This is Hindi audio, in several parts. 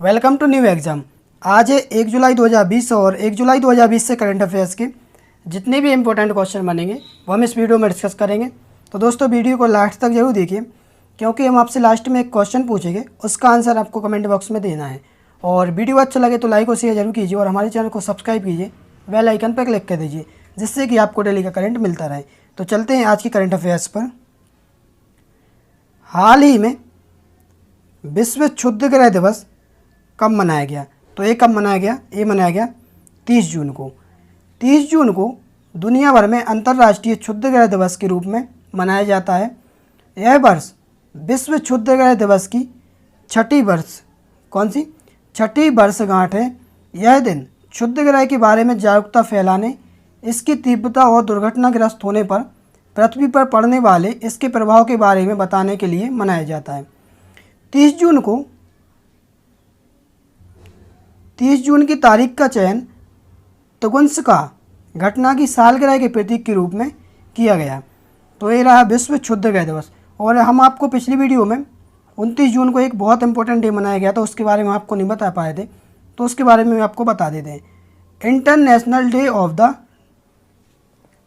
Welcome to new exam. आज है 1 जुलाई 2020 और 1 जुलाई 2020 से करंट अफेयर्स के जितने भी इंपॉर्टेंट क्वेश्चन बनेंगे वो हम इस वीडियो में डिस्कस करेंगे। तो दोस्तों वीडियो को लास्ट तक जरूर देखिए, क्योंकि हम आपसे लास्ट में एक क्वेश्चन पूछेंगे, उसका आंसर आपको कमेंट बॉक्स में देना है। और वीडियो अच्छा लगे तो लाइक और शेयर जरूर कीजिए और हमारे चैनल को सब्सक्राइब कीजिए, बेल आइकन पर क्लिक कर दीजिए, जिससे कि आपको डेली का करंट मिलता रहे। तो चलते हैं आज की करंट अफेयर्स पर। हाल ही में विश्व क्षुद्र ग्रह दिवस कब मनाया गया? तो ये कब मनाया गया? ये मनाया गया 30 जून को। 30 जून को दुनिया भर में अंतर्राष्ट्रीय क्षुद्र ग्रह दिवस के रूप में मनाया जाता है। यह वर्ष विश्व क्षुद्र ग्रह दिवस की छठी वर्षगांठ है। यह दिन क्षुद्र ग्रह के बारे में जागरूकता फैलाने, इसकी तीव्रता और दुर्घटनाग्रस्त होने पर पृथ्वी पर पड़ने वाले इसके प्रभाव के बारे में बताने के लिए मनाया जाता है। 30 जून की तारीख का चयन तुगुन्स्का घटना की सालगिरह के प्रतीक के रूप में किया गया। तो ये रहा विश्व क्षुद्र ग्रह दिवस। और हम आपको पिछली वीडियो में 29 जून को एक बहुत इंपॉर्टेंट डे मनाया गया था, उसके बारे में आपको नहीं बता पाए थे, तो उसके बारे में आपको बता देते हैं। International day of the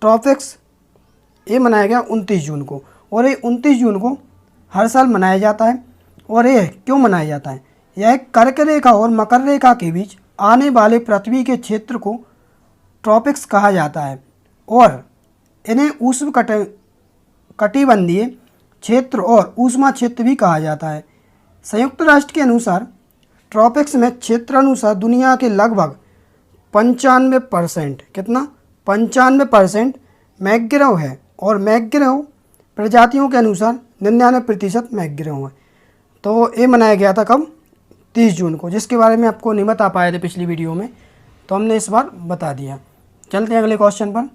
tropics ये मनाया गया 29 जून को। और ये 29 जून को हर साल मनाया जाता है। और ये क्यों मनाया जाता है? यह कर्क रेखा और मकर रेखा के बीच आने वाले पृथ्वी के क्षेत्र को ट्रॉपिक्स कहा जाता है और इन्हें उष्णकटिबंधीय क्षेत्र और ऊष्मा क्षेत्र भी कहा जाता है। संयुक्त राष्ट्र के अनुसार ट्रॉपिक्स में क्षेत्रानुसार दुनिया के लगभग 95% कितना 95% मैंग्रोव है और मैंग्रोव प्रजातियों के अनुसार 99% मैंग्रोव है। तो ये मनाया गया था कब? 30 जून को, जिसके बारे में आपको नहीं बता पाए थे पिछली वीडियो में, तो हमने इस बार बता दिया। चलते हैं अगले क्वेश्चन पर।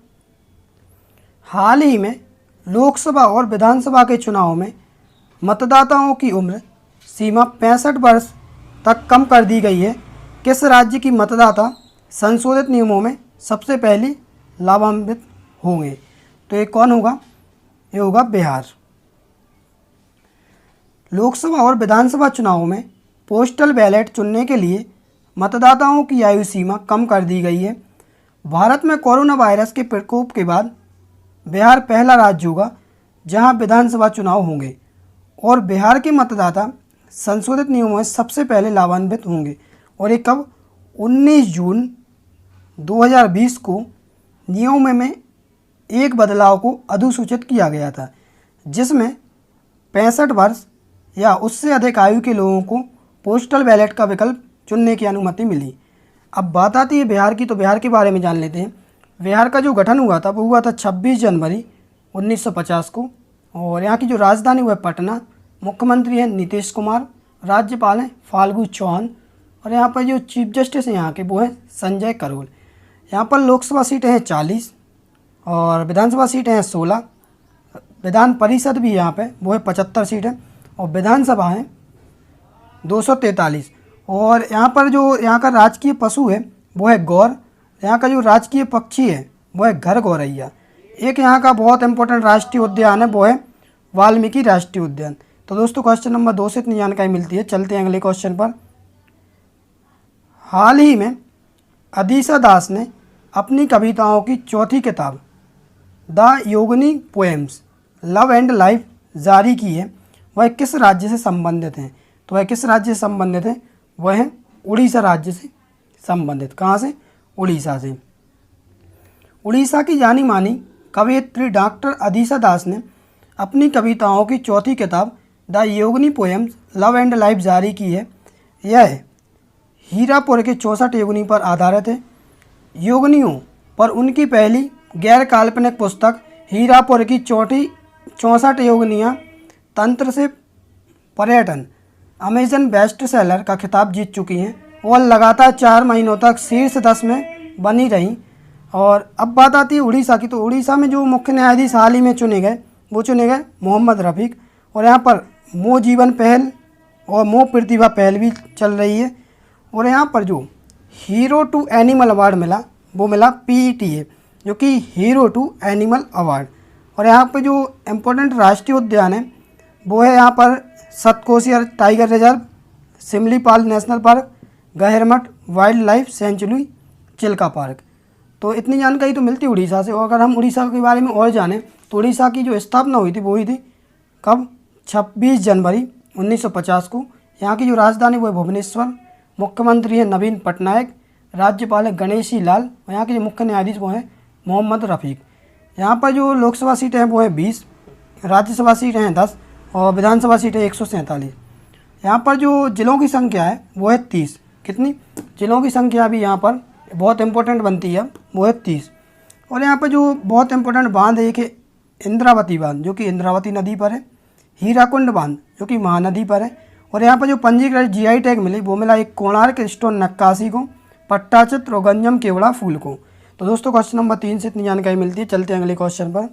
हाल ही में लोकसभा और विधानसभा के चुनाव में मतदाताओं की उम्र सीमा 65 वर्ष तक कम कर दी गई है। किस राज्य की मतदाता संशोधित नियमों में सबसे पहले लाभान्वित होंगे? तो ये कौन होगा? ये होगा बिहार। लोकसभा और विधानसभा चुनावों में पोस्टल बैलेट चुनने के लिए मतदाताओं की आयु सीमा कम कर दी गई है। भारत में कोरोना वायरस के प्रकोप के बाद बिहार पहला राज्य होगा जहां विधानसभा चुनाव होंगे और बिहार के मतदाता संशोधित नियमों में सबसे पहले लाभान्वित होंगे। और ये कब? 19 जून 2020 को नियमों में एक बदलाव को अधिसूचित किया गया था, जिसमें 65 वर्ष या उससे अधिक आयु के लोगों को पोस्टल बैलेट का विकल्प चुनने की अनुमति मिली। अब बात आती है बिहार की, तो बिहार के बारे में जान लेते हैं। बिहार का जो गठन हुआ था वो हुआ था 26 जनवरी 1950 को और यहाँ की जो राजधानी हुआ है पटना। मुख्यमंत्री हैं नीतीश कुमार, राज्यपाल हैं फाल्गु चौहान और यहाँ पर जो चीफ जस्टिस हैं यहाँ के वो हैं संजय करोल। यहाँ पर लोकसभा सीटें हैं 40 और विधानसभा सीटें हैं 16। विधान परिषद भी यहाँ पे वो है 75 सीटें और विधानसभा है 243। और यहाँ पर जो यहाँ का राजकीय पशु है वो है गौर। यहाँ का जो राजकीय पक्षी है वो है घर गौरैया। एक यहाँ का बहुत इंपॉर्टेंट राष्ट्रीय उद्यान है वो है वाल्मीकि राष्ट्रीय उद्यान। तो दोस्तों क्वेश्चन नंबर 2 से इतनी जानकारी मिलती है। चलते हैं अगले क्वेश्चन पर। हाल ही में अदीसा दास ने अपनी कविताओं की चौथी किताब the Yogini poems love and life जारी की है। वह किस राज्य से संबंधित हैं? तो वह किस राज्य से संबंधित है? वह है उड़ीसा राज्य से संबंधित। कहाँ से? उड़ीसा से। उड़ीसा की जानी मानी कवयित्री डॉक्टर अदीसा दास ने अपनी कविताओं की चौथी किताब the Yogini poems love and life जारी की है। यह हीरापुर के 64 योगिनी पर आधारित है। योगिनियों पर उनकी पहली गैर काल्पनिक पुस्तक हीरापुर की 64 योगिनियाँ तंत्र से पर्यटन अमेजन बेस्ट सेलर का खिताब जीत चुकी हैं और लगातार 4 महीनों तक शीर्ष 10 में बनी रहीं। और अब बात आती है उड़ीसा की। तो उड़ीसा में जो मुख्य न्यायाधीश हाल ही में चुने गए मोहम्मद रफ़ीक। और यहाँ पर मो जीवन पहल और मो प्रतिभा पहल भी चल रही है। और यहाँ पर जो हीरो टू एनिमल अवार्ड मिला वो मिला PETA, जो कि हीरो टू एनिमल अवार्ड। और यहाँ पर जो इम्पोर्टेंट राष्ट्रीय उद्यान है वो है यहाँ पर Satkosia tiger reserve, Similipal national park, Gahirmatha wildlife sanctuary, Chilika park. तो इतनी जानकारी तो मिलती है उड़ीसा से। और अगर हम उड़ीसा के बारे में और जानें तो उड़ीसा की जो स्थापना हुई थी वो हुई थी कब? 26 जनवरी 1950 को। यहाँ की जो राजधानी वो है भुवनेश्वर। मुख्यमंत्री है नवीन पटनायक। राज्यपाल है गणेशी लाल। और यहाँ के जो मुख्य न्यायाधीश वो हैं मोहम्मद रफ़ीक। यहाँ पर जो लोकसभा सीटें हैं वो है 20, राज्यसभा सीटें हैं 10 और विधानसभा सीटें 147। यहाँ पर जो जिलों की संख्या है वो है 30। कितनी जिलों की संख्या भी यहाँ पर बहुत इंपॉर्टेंट बनती है, वो है 30। और यहाँ पर जो बहुत इंपॉर्टेंट बांध है एक है इंद्रावती बांध जो कि इंद्रावती नदी पर है। हीराकुंड बांध जो कि महानदी पर है। और यहाँ पर जो पंजीकृत जीआई टैग मिली वो मिला एक कोणार्क स्टोन नक्काशी को, पट्टाचित्र और गंजम केवड़ा फूल को। तो दोस्तों क्वेश्चन नंबर 3 से इतनी जानकारी मिलती है। चलते हैं अगले क्वेश्चन पर।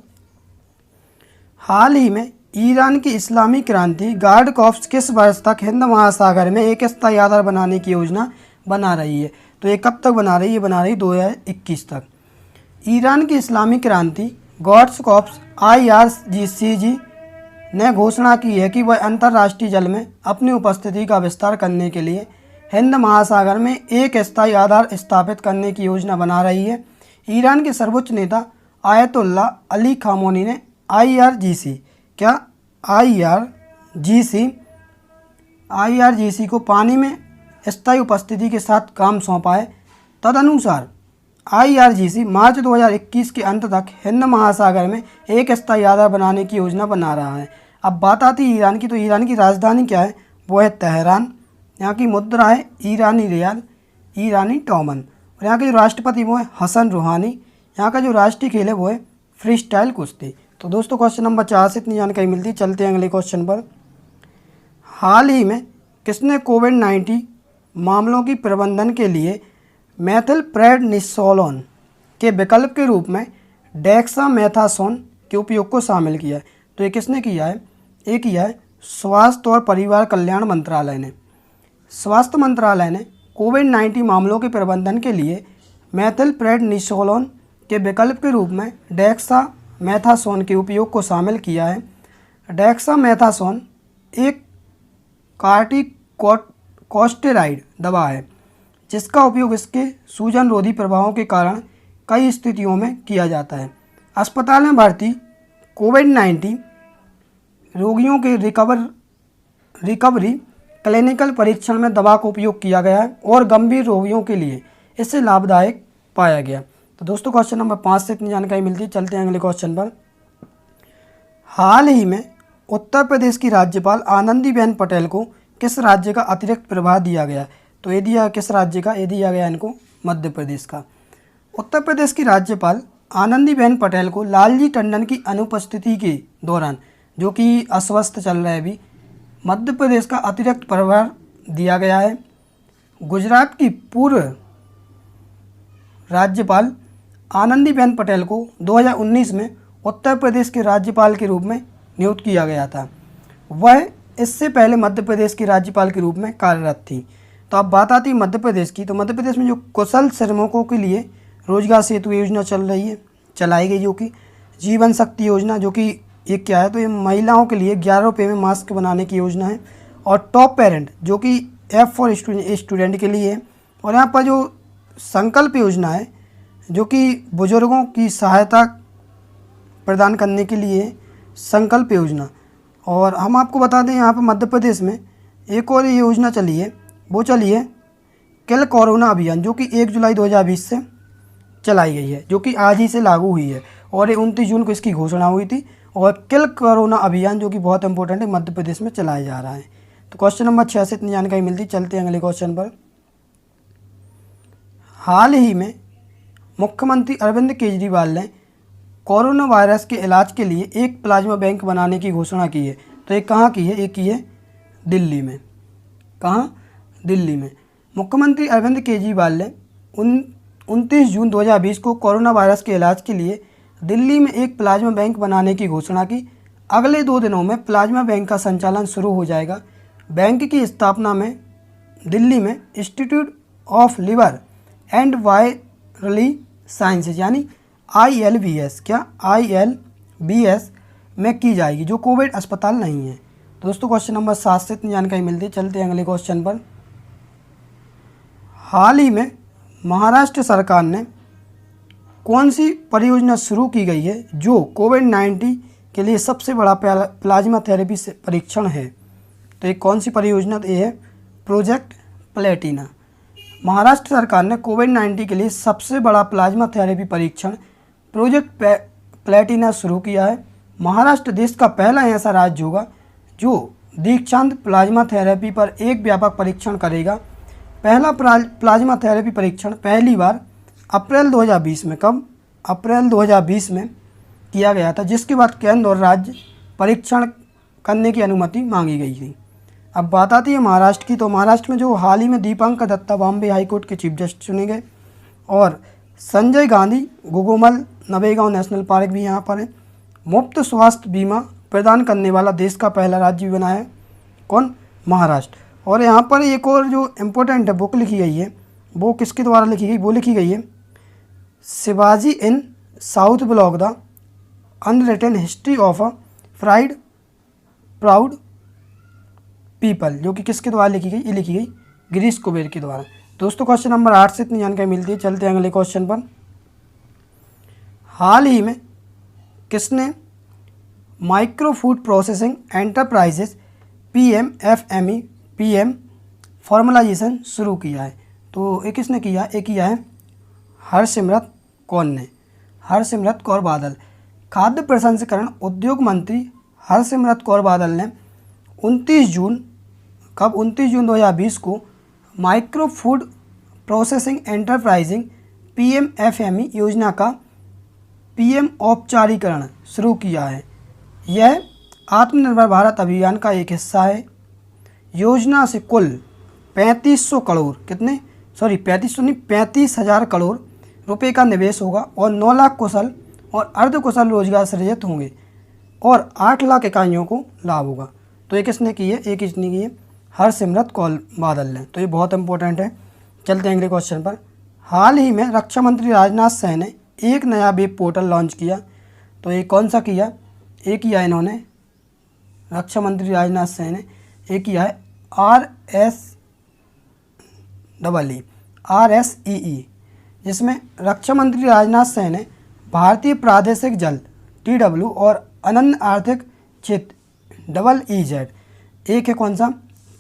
हाल ही में ईरान की इस्लामी क्रांति गार्ड कॉर्प्स किस वर्ष तक हिंद महासागर में एक स्थायी आधार बनाने की योजना बना रही है? तो ये कब तक बना रही है? बना रही 2021 तक। ईरान की इस्लामी क्रांति गार्ड कॉर्प्स IRGC ने घोषणा की है कि वह अंतर्राष्ट्रीय जल में अपनी उपस्थिति का विस्तार करने के लिए हिंद महासागर में एक स्थायी आधार स्थापित करने की योजना बना रही है। ईरान के सर्वोच्च नेता आयतुल्ला अली खामोनी ने IRGC को पानी में स्थायी उपस्थिति के साथ काम सौंपा है। तदनुसार IRGC मार्च 2021 के अंत तक हिंद महासागर में एक स्थायी आधार बनाने की योजना बना रहा है। अब बात आती है ईरान की। तो ईरान की राजधानी क्या है? वो है तेहरान। यहाँ की मुद्रा है ईरानी रियाल, ईरानी टोमन। और यहाँ के जो राष्ट्रपति वो है हसन रूहानी। यहाँ का जो राष्ट्रीय खेल है वो है फ्री स्टाइल कुश्ती। तो दोस्तों क्वेश्चन नंबर 4 से इतनी जानकारी मिलती है। चलते हैं अगले क्वेश्चन पर। हाल ही में किसने कोविड-19 मामलों की प्रबंधन के लिए मेथिलप्रेडनिसोलोन के विकल्प के रूप में डेक्सामेथासोन के उपयोग को शामिल किया है? तो ये किसने किया है? ये किया है स्वास्थ्य और परिवार कल्याण मंत्रालय ने। स्वास्थ्य मंत्रालय ने कोविड-19 मामलों के प्रबंधन के लिए मेथिलप्रेडनिसोलोन के विकल्प के रूप में डेक्सामेथासोन के उपयोग को शामिल किया है। डेक्सामेथासोन एक कॉर्टिकोस्टेरॉइड दवा है जिसका उपयोग इसके सूजन रोधी प्रभावों के कारण कई स्थितियों में किया जाता है। अस्पताल में भर्ती कोविड-19 रोगियों के रिकवरी क्लिनिकल परीक्षण में दवा का उपयोग किया गया है और गंभीर रोगियों के लिए इससे लाभदायक पाया गया। तो दोस्तों क्वेश्चन नंबर 5 से इतनी जानकारी मिलती है। चलते हैं अगले क्वेश्चन पर। हाल ही में उत्तर प्रदेश की राज्यपाल आनंदीबेन पटेल को किस राज्य का अतिरिक्त प्रभार दिया गया? तो ये दिया किस राज्य का? ये दिया गया इनको मध्य प्रदेश का। उत्तर प्रदेश की राज्यपाल आनंदीबेन पटेल को लालजी टंडन की अनुपस्थिति के दौरान, जो कि अस्वस्थ चल रहे अभी, मध्य प्रदेश का अतिरिक्त प्रभार दिया गया है। गुजरात की पूर्व राज्यपाल आनंदीबेन पटेल को 2019 में उत्तर प्रदेश के राज्यपाल के रूप में नियुक्त किया गया था। वह इससे पहले मध्य प्रदेश की राज्यपाल के रूप में कार्यरत थी। तो अब बात आती है मध्य प्रदेश की। तो मध्य प्रदेश में जो कुशल श्रमिकों के लिए रोजगार सेतु योजना चलाई गई, जो कि जीवन शक्ति योजना, जो कि ये क्या है? तो ये महिलाओं के लिए 11 रुपये में मास्क बनाने की योजना है। और टॉप पेरेंट जो कि F फॉर स्टूडेंट के लिए है। और यहाँ पर जो संकल्प योजना है जो कि बुजुर्गों की सहायता प्रदान करने के लिए संकल्प योजना। और हम आपको बता दें यहाँ पर मध्य प्रदेश में एक और योजना चली है, वो चली है किल कोरोना अभियान, जो कि 1 जुलाई 2020 से चलाई गई है, जो कि आज ही से लागू हुई है। और ये 29 जून को इसकी घोषणा हुई थी। और किल कोरोना अभियान जो कि बहुत इंपॉर्टेंट है, मध्य प्रदेश में चलाया जा रहा है। तो क्वेश्चन नंबर 6 से इतनी जानकारी मिलती। चलते हैं अगले क्वेश्चन पर। हाल ही में मुख्यमंत्री अरविंद केजरीवाल ने कोरोना वायरस के इलाज के लिए एक प्लाज्मा बैंक बनाने की घोषणा की है। तो ये कहाँ की है? ये की है दिल्ली में। कहाँ? दिल्ली में। मुख्यमंत्री अरविंद केजरीवाल ने 29 जून 2020 को कोरोना वायरस के इलाज के लिए दिल्ली में एक प्लाज्मा बैंक बनाने की घोषणा की। अगले 2 दिनों में प्लाज्मा बैंक का संचालन शुरू हो जाएगा। बैंक की स्थापना में दिल्ली में institute of liver and virally sciences यानी ILBS ILBS में की जाएगी, जो कोविड अस्पताल नहीं है। तो दोस्तों क्वेश्चन नंबर 7 से इतनी जानकारी मिलती है। चलते हैं अगले क्वेश्चन पर। हाल ही में महाराष्ट्र सरकार ने कौन सी परियोजना शुरू की गई है जो कोविड-19 के लिए सबसे बड़ा प्लाज्मा थेरेपी से परीक्षण है? तो ये कौन सी परियोजना? ये है प्रोजेक्ट प्लेटिना। महाराष्ट्र सरकार ने कोविड-19 के लिए सबसे बड़ा प्लाज्मा थेरेपी परीक्षण प्रोजेक्ट प्लेटिना शुरू किया है। महाराष्ट्र देश का पहला ऐसा राज्य होगा जो दीक्षांत प्लाज्मा थेरेपी पर एक व्यापक परीक्षण करेगा। पहला प्लाज्मा थेरेपी परीक्षण पहली बार अप्रैल 2020 में, कब? अप्रैल 2020 में किया गया था, जिसके बाद केंद्र और राज्य परीक्षण करने की अनुमति मांगी गई थी। अब बात आती है महाराष्ट्र की। तो महाराष्ट्र में जो हाल ही में दीपांकर दत्ता बॉम्बे हाईकोर्ट के चीफ जस्टिस चुने गए और संजय गांधी गोगोमल नवेगांव नेशनल पार्क भी यहाँ पर है। मुफ्त स्वास्थ्य बीमा प्रदान करने वाला देश का पहला राज्य भी बना है। कौन? महाराष्ट्र। और यहाँ पर एक और जो इम्पोर्टेंट बुक लिखी गई है वो किसके द्वारा लिखी गई? वो लिखी गई है Shivaji in South Block the unwritten history of a proud people, जो कि किसके द्वारा लिखी गई? ये लिखी गई गिरीश कुबेर के द्वारा। दोस्तों क्वेश्चन नंबर 8 से इतनी जानकारी मिलती है। चलते हैं अगले क्वेश्चन पर। हाल ही में किसने micro food processing enterprises PMFME formalisation शुरू किया है? तो ये किसने किया? ये किया है हरसिमरत कौर ने, हरसिमरत कौर बादल। खाद्य प्रसंस्करण उद्योग मंत्री हरसिमरत कौर बादल ने 29 जून, कब? 29 जून 2020 को micro food processing enterprising PMFME योजना का PM औपचारिकरण शुरू किया है। यह आत्मनिर्भर भारत अभियान का एक हिस्सा है। योजना से कुल 3500 करोड़, कितने? 35,000 करोड़ रुपए का निवेश होगा और 9 लाख कुशल और अर्धकुशल रोजगार सृजित होंगे और 8 लाख इकाइयों को लाभ होगा। तो ये किसने की है? एक किसने की है? हरसिमरत कौर बादल ने। तो ये बहुत इंपॉर्टेंट है। चलते हैं अगले क्वेश्चन पर। हाल ही में रक्षा मंत्री राजनाथ सिंह ने एक नया वेब पोर्टल लॉन्च किया। तो ये कौन सा किया? एक किया इन्होंने, रक्षा मंत्री राजनाथ सिंह ने एक किया है RSEE, जिसमें रक्षा मंत्री राजनाथ सिंह ने भारतीय प्रादेशिक जल TW और अनन्य आर्थिक क्षेत्र EEZ, एक है कौन सा?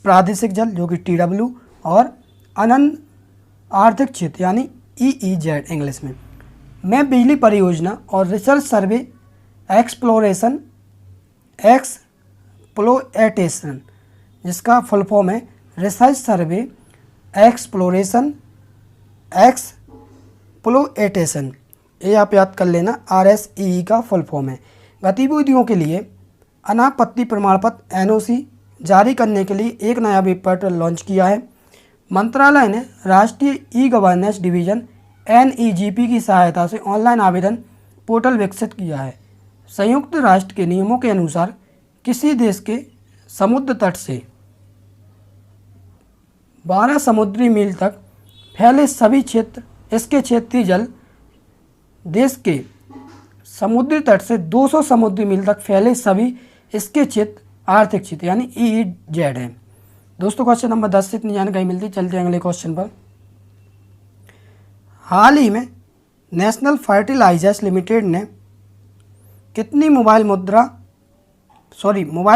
प्रादेशिक जल जो कि TW और अनन्य आर्थिक क्षेत्र यानी EEZ इंग्लिश में बिजली परियोजना और रिसर्च सर्वे एक्सप्लोरेशन जिसका फुल फॉर्म है रिसर्च सर्वे एक्सप्लोरेशन, ये आप याद कर लेना, RSEE का फुल फॉर्म है। गतिविधियों के लिए अनापत्ति प्रमाण पत्र NOC जारी करने के लिए एक नया वेब पोर्टल लॉन्च किया है। मंत्रालय ने राष्ट्रीय ई-गवर्नेंस डिवीजन NEGP की सहायता से ऑनलाइन आवेदन पोर्टल विकसित किया है। संयुक्त राष्ट्र के नियमों के अनुसार किसी देश के समुद्र तट से 12 समुद्री मील तक फैले सभी क्षेत्र, इसके क्षेत्रीय जल देश के समुद्री तट से 200 समुद्री मील तक फैले सभी इसके क्षेत्र आर्थिक क्षेत्र यानी EEZ है। दोस्तों क्वेश्चन नंबर 10 से इतनी जानकारी मिलती है। चलते हैं अगले क्वेश्चन पर। हाल ही में नेशनल फर्टिलाइजर्स लिमिटेड ने कितनी मोबाइल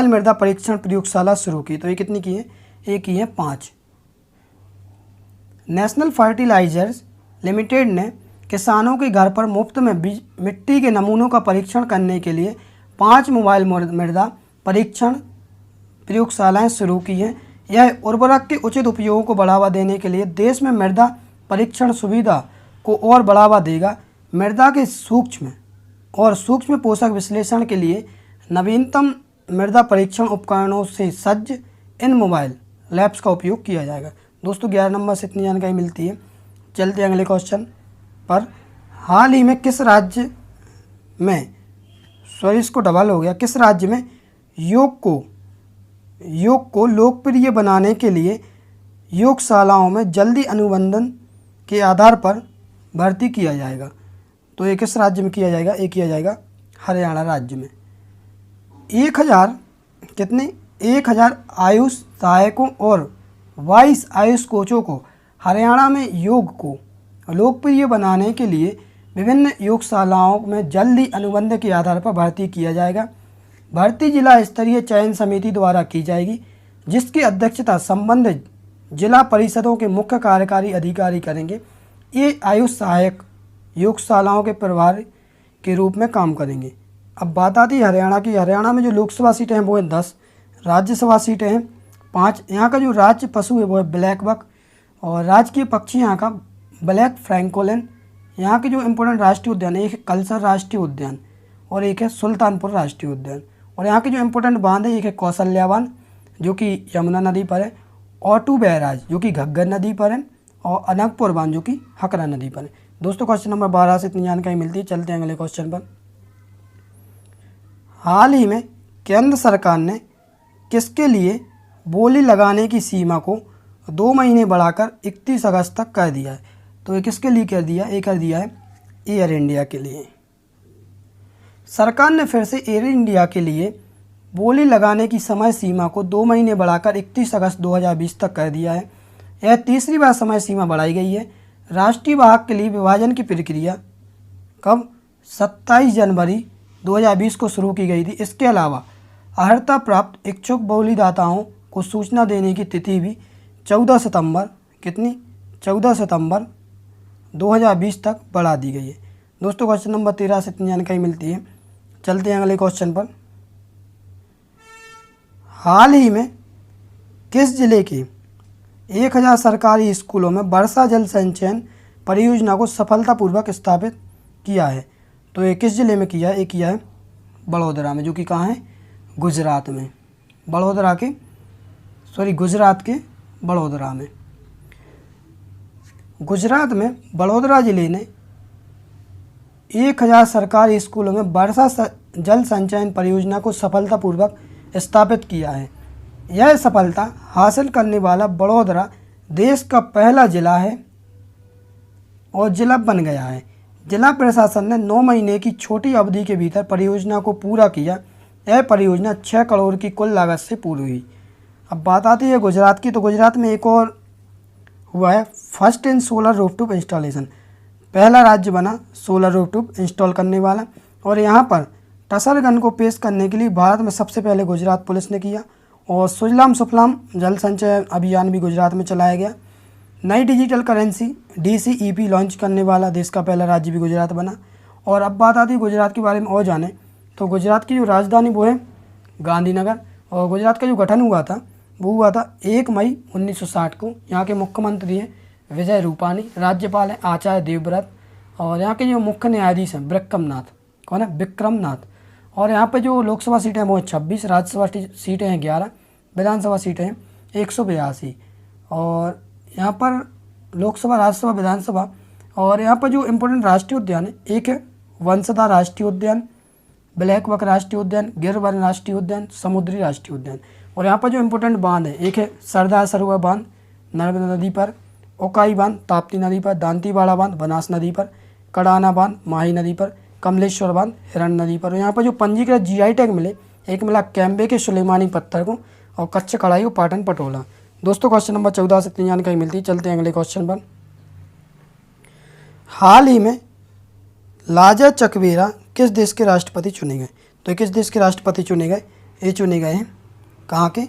मृदा परीक्षण प्रयोगशाला शुरू की? तो ये कितनी की है? एक की है 5। नेशनल फर्टिलाइजर्स लिमिटेड ने किसानों के घर पर मुफ्त में मिट्टी के नमूनों का परीक्षण करने के लिए 5 मोबाइल मृदा परीक्षण प्रयोगशालाएं शुरू की हैं। यह उर्वरक के उचित उपयोग को बढ़ावा देने के लिए देश में मृदा परीक्षण सुविधा को और बढ़ावा देगा। मृदा के सूक्ष्म पोषक विश्लेषण के लिए नवीनतम मृदा परीक्षण उपकरणों से सज्ज इन मोबाइल लैब्स का उपयोग किया जाएगा। दोस्तों 11 नंबर से इतनी जानकारी मिलती है। चलते हैं अगले क्वेश्चन पर। हाल ही में किस राज्य में, इसको डबल हो गया, किस राज्य में योग को लोकप्रिय बनाने के लिए योगशालाओं में जल्दी अनुबंधन के आधार पर भर्ती किया जाएगा? तो ये किस राज्य में किया जाएगा? ये किया जाएगा हरियाणा राज्य में। 1000 आयुष सहायकों और 22 आयुष कोचों को हरियाणा में योग को लोकप्रिय बनाने के लिए विभिन्न योगशालाओं में जल्दी अनुबंध के आधार पर भर्ती किया जाएगा। भर्ती जिला स्तरीय चयन समिति द्वारा की जाएगी, जिसकी अध्यक्षता संबंधित जिला परिषदों के मुख्य कार्यकारी अधिकारी करेंगे। ये आयुष सहायक योगशालाओं के प्रभारी के रूप में काम करेंगे। अब बात आती है हरियाणा की। हरियाणा में जो लोकसभा सीटें हैं वो हैं 10, राज्यसभा सीटें हैं 5। यहाँ का जो राज्य पशु है वो है ब्लैक बक, और राजकीय पक्षी यहाँ का ब्लैक फ्रैंकोलिन। यहाँ के जो इम्पोर्टेंट राष्ट्रीय उद्यान है, एक है कलसर राष्ट्रीय उद्यान और एक है सुल्तानपुर राष्ट्रीय उद्यान। और यहाँ के जो इम्पोर्टेंट बांध है, एक है कौशल्या बांध जो कि यमुना नदी पर है, ऑटू बैराज जो कि घग्गर नदी पर है, और अनकपुर बांध जो कि हकरा नदी पर है। दोस्तों क्वेश्चन नंबर 12 से इतनी जानकारी मिलती है। चलते हैं अगले क्वेश्चन पर। हाल ही में केंद्र सरकार ने किसके लिए बोली लगाने की सीमा को 2 महीने बढ़ाकर 31 अगस्त तक कर दिया है? तो ये किसके लिए कर दिया? ये कर दिया है एयर इंडिया के लिए। सरकार ने फिर से एयर इंडिया के लिए बोली लगाने की समय सीमा को 2 महीने बढ़ाकर 31 अगस्त 2020 तक कर दिया है। यह तीसरी बार समय सीमा बढ़ाई गई है। राष्ट्रीय वाहक के लिए विभाजन की प्रक्रिया कब? 27 जनवरी 2020 को शुरू की गई थी। इसके अलावा अर्हता प्राप्त इच्छुक बोलीदाताओं को सूचना देने की तिथि भी 14 सितंबर 2020 तक बढ़ा दी गई है। दोस्तों क्वेश्चन नंबर 13 से इतनी जानकारी मिलती है। चलते हैं अगले क्वेश्चन पर। हाल ही में किस जिले के 1000 सरकारी स्कूलों में वर्षा जल संचयन परियोजना को सफलतापूर्वक स्थापित किया है? तो ये किस जिले में किया है? ये किया है बड़ोदरा में, जो कि कहाँ है? गुजरात में। गुजरात के बड़ोदरा में। गुजरात में बड़ोदरा जिले ने 1000 सरकारी स्कूलों में वर्षा जल संचयन परियोजना को सफलतापूर्वक स्थापित किया है। यह सफलता हासिल करने वाला बड़ोदरा देश का पहला जिला है और जिला बन गया है। जिला प्रशासन ने 9 महीने की छोटी अवधि के भीतर परियोजना को पूरा किया। यह परियोजना 6 करोड़ की कुल लागत से पूरी हुई। अब बात आती है गुजरात की। तो गुजरात में एक और हुआ है first in solar rooftop installation. पहला राज्य बना सोलर रूफटॉप इंस्टॉल करने वाला। और यहाँ पर टसर गन को पेश करने के लिए भारत में सबसे पहले गुजरात पुलिस ने किया। और सुजलाम सुफलाम जल संचय अभियान भी गुजरात में चलाया गया। नई डिजिटल करेंसी DCEP लॉन्च करने वाला देश का पहला राज्य भी गुजरात बना। और अब बात आती है गुजरात के बारे में और जाने। तो गुजरात की जो राजधानी वो है गांधीनगर। और गुजरात का जो गठन हुआ था वो हुआ था 1 मई 1960 को। यहाँ के मुख्यमंत्री हैं विजय रूपानी, राज्यपाल हैं आचार्य देवव्रत, और यहाँ के जो मुख्य न्यायाधीश हैं विक्रमनाथ। कौन है? विक्रमनाथ। और यहाँ पे जो लोकसभा सीटें हैं वो 26, राज्यसभा सीटें हैं 11, विधानसभा सीटें हैं 182। और यहाँ पर लोकसभा, राज्यसभा, विधानसभा। और यहाँ पर जो इम्पोर्टेंट राष्ट्रीय उद्यान है, एक है वंशधा राष्ट्रीय उद्यान, ब्लैक बक राष्ट्रीय उद्यान, गिरवन राष्ट्रीय उद्यान, समुद्री राष्ट्रीय उद्यान। और यहाँ पर जो इम्पोर्टेंट बांध है, एक है सरदार सरोवर बांध नर्मदा नदी पर, ओकाई बांध ताप्ती नदी पर, दांतीवाड़ा बांध बनास नदी पर, कड़ाना बांध माही नदी पर, कमलेश्वर बांध हिरण नदी पर। यहाँ पर जो पंजीकृत GI टैग मिले, एक मिला कैम्बे के सुलेमानी पत्थर को, और कच्छ कढ़ाई को पाटन पटोला। दोस्तों क्वेश्चन नंबर 14 से इतनी जानकारी मिलती है। चलते हैं अगले क्वेश्चन पर। हाल ही में लाजा चकवेरा किस देश के राष्ट्रपति चुने गए? तो किस देश के राष्ट्रपति चुने गए? ये चुने गए हैं कहाँ के?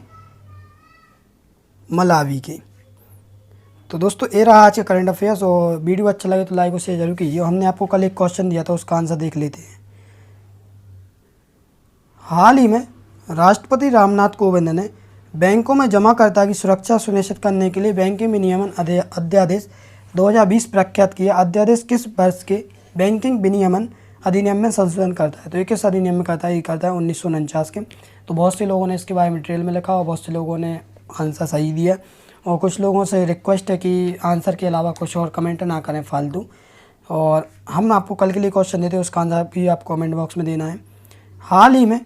मलावी के। तो दोस्तों ये रहा आज का करंट अफेयर्स। और वीडियो अच्छा लगे तो लाइक और शेयर जरूर कीजिए। हमने आपको कल एक क्वेश्चन दिया था, उसका आंसर देख लेते हैं। हाल ही में राष्ट्रपति रामनाथ कोविंद ने बैंकों में जमाकर्ता की सुरक्षा सुनिश्चित करने के लिए बैंकिंग विनियमन अध्यादेश 2020 प्रख्यात किया। अध्यादेश किस वर्ष के बैंकिंग विनियमन अधिनियम में संशोधन करता है? तो ये किस अधिनियम में करता है? ये करता है 1949 के। तो बहुत से लोगों ने इसके बारे में डिटेल में लिखा और बहुत से लोगों ने आंसर सही दिया। और कुछ लोगों से रिक्वेस्ट है कि आंसर के अलावा कुछ और कमेंट ना करें फालतू। और हम आपको कल के लिए क्वेश्चन देते हैं, उसका आंसर भी आप कमेंट बॉक्स में देना है। हाल ही में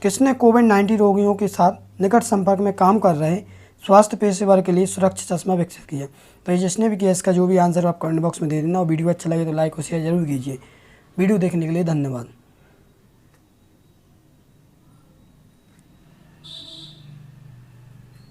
किसने कोविड-19 रोगियों के साथ निकट संपर्क में काम कर रहे स्वास्थ्य पेशेवर के लिए सुरक्षित चश्मा विकसित किया? तो ये जिसने भी किया, इसका जो भी आंसर आप कमेंट बॉक्स में दे देना। और वीडियो अच्छा लगे तो लाइक और शेयर जरूर कीजिए। वीडियो देखने के लिए धन्यवाद।